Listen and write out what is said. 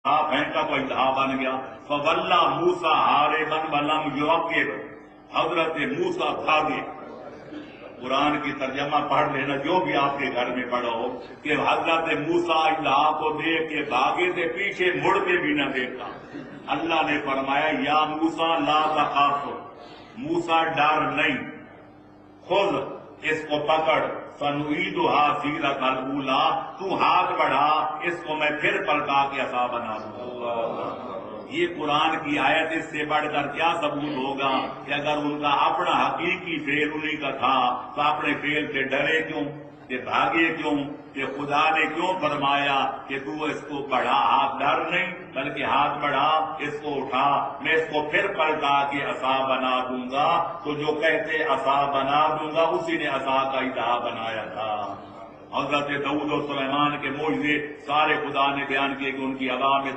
پھینکا تو انتہا بن گیا. فواللہ موسیٰ ہارباً ولم یعقب، حضرت موسیٰ بھاگے. قرآن کی ترجمہ پڑھ لینا جو بھی آپ کے گھر میں پڑھو کہ حضرت موسیٰ اللہ کو دیکھ کے بھاگے تھے، پیچھے مڑ کے بھی نہ دیکھا. اللہ نے فرمایا یا موسیٰ لا تخاف، موسیٰ ڈر نہیں، خود اس کو پکڑ، سنعیدھا سیرتھا الاولیٰ، تو ہاتھ بڑھا، اس کو میں پھر پلٹا کے عصا بنا دوں گا. یہ قرآن کی آیت اس سے بڑھ کر کیا ثبوت ہوگا کہ اگر ان کا اپنا حقیقی فعل انہی کا تھا تو اپنے فعل سے ڈرے کیوں، کہ بھاگے کیوں، کہ خدا نے کیوں فرمایا کہ تو اس کو بڑھا، ہاتھ ڈر نہیں بلکہ ہاتھ بڑھا، اس کو اٹھا، میں اس کو پھر پلٹا کے عصا بنا دوں گا. تو جو کہتے عصا بنا دوں گا اسی نے عصا کا انتہا بنایا تھا. حضرت داؤد و سلیمان کے معجزے سارے خدا نے بیان کیے کہ ان کی عوام میں